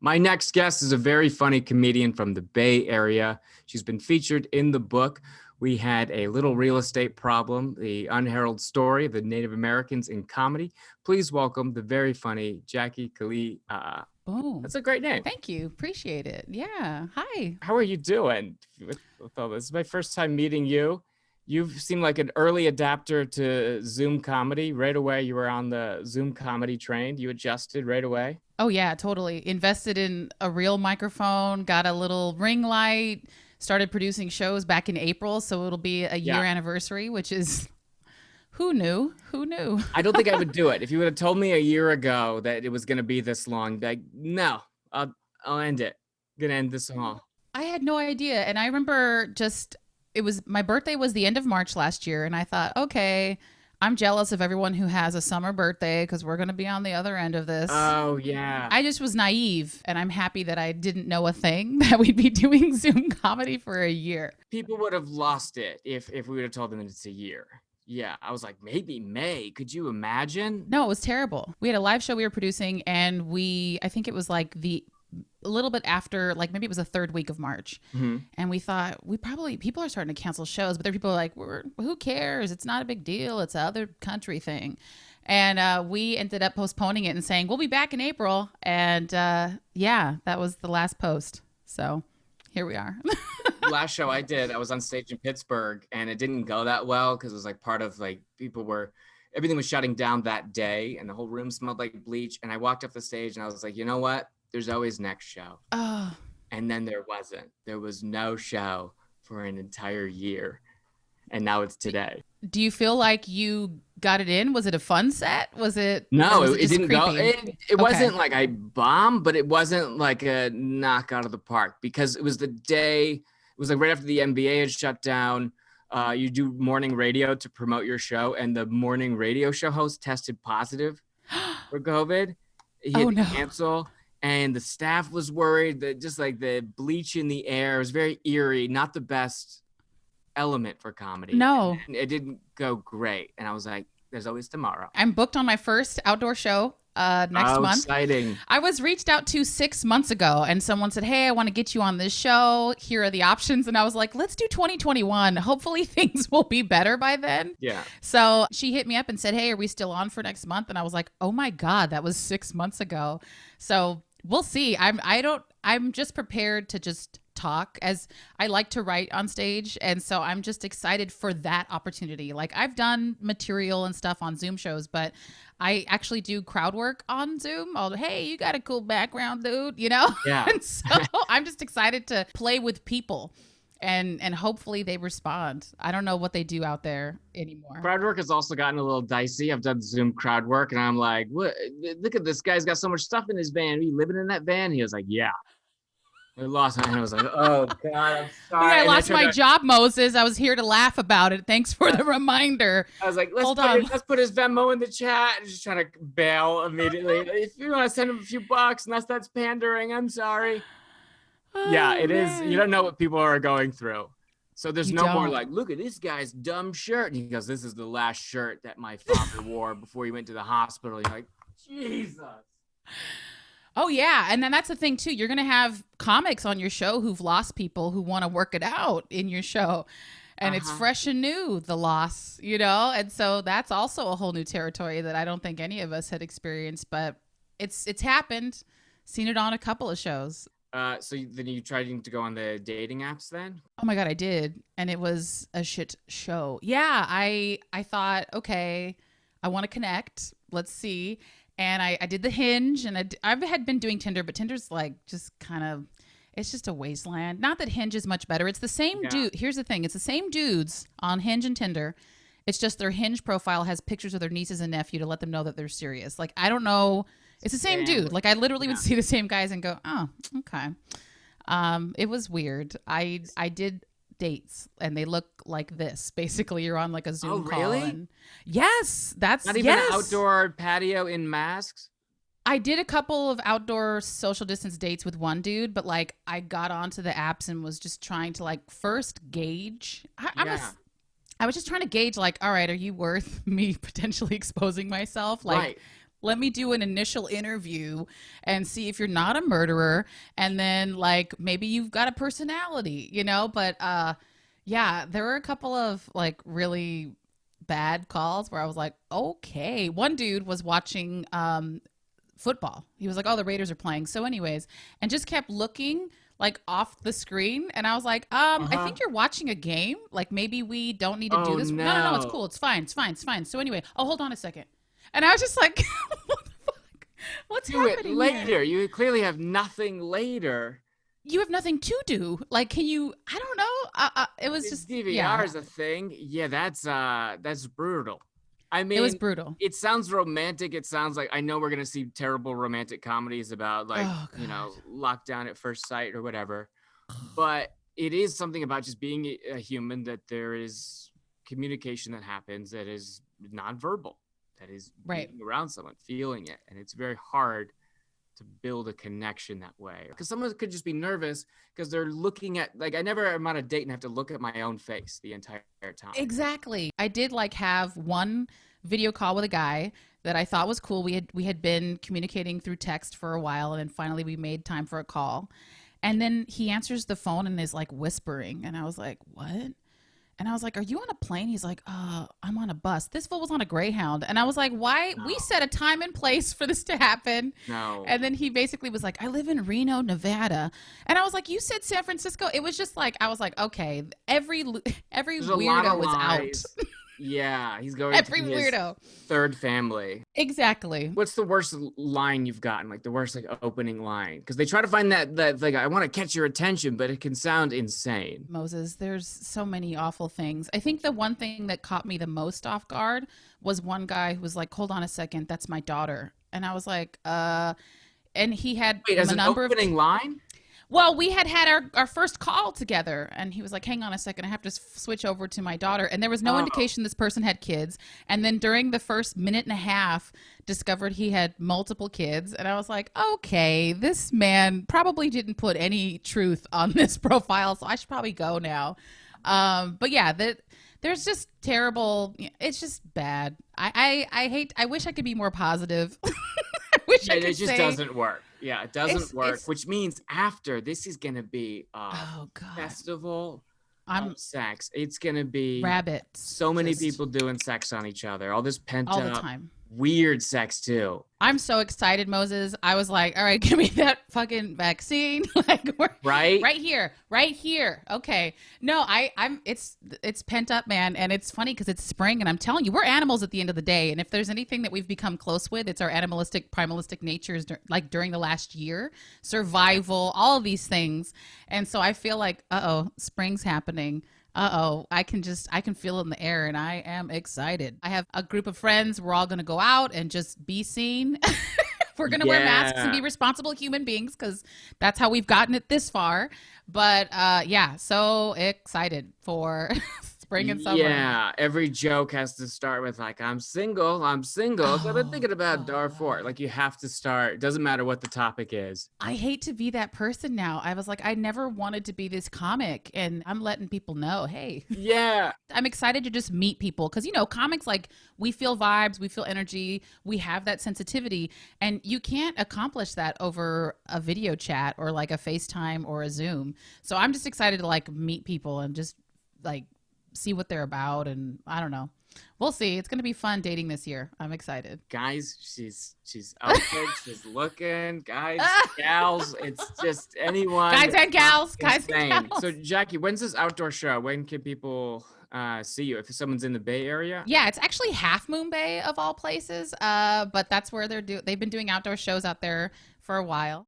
My next guest is a very funny comedian from the Bay Area. She's been featured in the book. We had a little real estate problem, the unheralded story of the Native Americans in comedy. Please welcome the very funny Jackie Kali. Boom. That's a great name. Thank you. Appreciate it. Yeah. Hi. How are you doing with all this? This is my first time meeting you. You seem like an early adapter to Zoom comedy. Right away, you were on the Zoom comedy train. You adjusted right away. Oh, yeah, totally. Invested in a real microphone, got a little ring light, started producing shows back in April. So it'll be a year anniversary, which is who knew? Who knew? I don't think I would do it. If you would have told me a year ago that it was going to be this long, like, no, I'll end it. I'm going to end this all. I had no idea. And I remember it was my birthday was the end of March last year. And I thought, okay, I'm jealous of everyone who has a summer birthday because we're going to be on the other end of this. Oh, yeah. I just was naive, and I'm happy that I didn't know a thing that we'd be doing Zoom comedy for a year. People would have lost it if we would have told them that it's a year. Yeah, I was like, maybe May. Could you imagine? No, it was terrible. We had a live show we were producing, and I think it was like a little bit after, like maybe it was the third week of March. Mm-hmm. And we thought people are starting to cancel shows, but there are people like, who cares? It's not a big deal. It's a other country thing. And we ended up postponing it and saying, we'll be back in April. And yeah, that was the last post. So here we are. Last show I did, I was on stage in Pittsburgh, and it didn't go that well because it was like part of like everything was shutting down that day, and the whole room smelled like bleach. And I walked up the stage and I was like, you know what? There's always next show. Oh. And then there wasn't. There was no show for an entire year. And now it's today. Do you feel like you got it in? Was it a fun set? Was it? No, was it didn't creepy? go. It wasn't like I bombed, but it wasn't like a knock out of the park because it was the day. It was like right after the NBA had shut down. You do morning radio to promote your show, and the morning radio show host tested positive for COVID. He had to cancel. And the staff was worried that just like the bleach in the air was very eerie, not the best element for comedy. No. And it didn't go great. And I was like, there's always tomorrow. I'm booked on my first outdoor show next month. Exciting. I was reached out to 6 months ago and someone said, hey, I want to get you on this show. Here are the options. And I was like, let's do 2021. Hopefully things will be better by then. Yeah. So she hit me up and said, hey, are we still on for next month? And I was like, oh my God, that was 6 months ago. So we'll see. I'm just prepared to just talk, as I like to write on stage. And so I'm just excited for that opportunity. Like I've done material and stuff on Zoom shows, but I actually do crowd work on Zoom. Hey, you got a cool background, dude, you know? Yeah. And so I'm just excited to play with people. And hopefully they respond. I don't know what they do out there anymore. Crowd work has also gotten a little dicey. I've done Zoom crowd work, and I'm like, what? Look at this guy's got so much stuff in his van. Are you living in that van? He was like, yeah. I lost my hand. I was like, oh God, I'm sorry. Yeah, I lost my job, Moses. I was here to laugh about it. Thanks for the reminder. I was like, let's put his Venmo in the chat. I'm just trying to bail immediately. If you want to send him a few bucks, unless that's pandering, I'm sorry. Yeah, it is. You don't know what people are going through. So there's no more like, look at this guy's dumb shirt. And he goes, this is the last shirt that my father wore before he went to the hospital. You're like, Jesus. Oh, yeah. And then that's the thing, too. You're going to have comics on your show who've lost people who want to work it out in your show. And it's fresh and new, the loss, you know? And so that's also a whole new territory that I don't think any of us had experienced. But it's happened. Seen it on a couple of shows. So then you tried to go on the dating apps then? Oh my God, I did. And it was a shit show. Yeah, I thought, okay, I want to connect. Let's see. And I did the Hinge, and I had been doing Tinder, but Tinder's like just kind of, it's just a wasteland. Not that Hinge is much better. It's the same dude. Here's the thing. It's the same dudes on Hinge and Tinder. It's just their Hinge profile has pictures of their nieces and nephew to let them know that they're serious. Like, I don't know. It's the same dude. Like, I literally would see the same guys and go, oh, okay. It was weird. I did dates, and they look like this. Basically, you're on like a Zoom call. Really? And yes, that's not even an outdoor patio in masks. I did a couple of outdoor social distance dates with one dude, but like I got onto the apps and was just trying to like first gauge. I was just trying to gauge like, all right, are you worth me potentially exposing myself? Like, let me do an initial interview and see if you're not a murderer, and then like maybe you've got a personality, you know. But yeah, there were a couple of like really bad calls where I was like, okay. One dude was watching football. He was like, oh, the Raiders are playing. So anyways, and just kept looking like off the screen. And I was like, I think you're watching a game. Like maybe we don't need to do this. No. No, it's cool. It's fine. It's fine. It's fine. So anyway, oh, hold on a second. And I was just like, what the fuck? What's Do it happening later. here? You clearly have nothing later. You have nothing to do. Like, can you, I don't know. It was This just, DVR yeah, is a thing. Yeah, that's brutal. I mean, it was brutal. it sounds romantic. It sounds like I know we're gonna see terrible romantic comedies about like, Oh, you know, God. lockdown at first sight or whatever. But it is something about just being a human that there is communication that happens that is nonverbal, that is Right. being around someone, feeling it, and it's very hard to build a connection that way. Because someone could just be nervous because they're looking at like I never am on a date and have to look at my own face the entire time. Exactly. I did like have one video call with a guy that I thought was cool. We had been communicating through text for a while, and then finally we made time for a call. And then he answers the phone and is like whispering, and I was like, "What?" And I was like, "Are you on a plane?" He's like, I'm on a bus." This fool was on a Greyhound, and I was like, "Why? No. We set a time and place for this to happen." No. And then he basically was like, "I live in Reno, Nevada," and I was like, "You said San Francisco." It was just like I was like, "Okay, every There's a lot weirdo of is out." lies. Yeah, he's going Every to his weirdo. third family. Exactly. What's the worst line you've gotten? Like the worst like opening line? Because they try to find that like I want to catch your attention, but it can sound insane. Moses, there's so many awful things. I think the one thing that caught me the most off guard was one guy who was like, "Hold on a second, that's my daughter." And I was like, and he had Wait, as a an number of opening line? well, we had our first call together, and he was like, "Hang on a second, I have to switch over to my daughter." And there was no Oh. indication this person had kids. And then during the first minute and a half, discovered he had multiple kids. And I was like, okay, this man probably didn't put any truth on this profile, so I should probably go now. But yeah, there's just terrible. It's just bad. I hate. I wish I could be more positive. I wish I It could just say, doesn't work. Yeah, it doesn't work. it's- Which means after this is gonna be a oh God, festival I'm of sex. It's gonna be rabbits. so many just people doing sex on each other. All this pent all the up time. weird sex too. I'm so excited, Moses. I was like, all right, give me that fucking vaccine. Like we're Right? right here. Okay. No, it's pent up, man. And it's funny because it's spring, and I'm telling you, we're animals at the end of the day. And if there's anything that we've become close with, it's our animalistic, primalistic natures, like during the last year, survival, all of these things. And so I feel like, spring's happening. I can feel it in the air, and I am excited. I have a group of friends. We're all going to go out and just be seen. We're going to wear masks and be responsible human beings because that's how we've gotten it this far. But yeah, so excited for spring and summer. Yeah, every joke has to start with like I'm single. So I've been thinking about Darfur. God. Like you have to start. It doesn't matter what the topic is. I hate to be that person now. I was like, I never wanted to be this comic, and I'm letting people know, hey, Yeah. I'm excited to just meet people because, you know, comics, like we feel vibes, we feel energy, we have that sensitivity, and you can't accomplish that over a video chat or like a FaceTime or a Zoom. So I'm just excited to like meet people and just like see what they're about. And I don't know. We'll see. It's going to be fun dating this year. I'm excited. Guys, she's out there, she's looking. Guys, gals, it's just anyone. Guys and gals. Guys Insane. and gals. So Jackie, when's this outdoor show? When can people see you? If someone's in the Bay Area? Yeah, it's actually Half Moon Bay of all places. But that's where they've been doing outdoor shows out there for a while.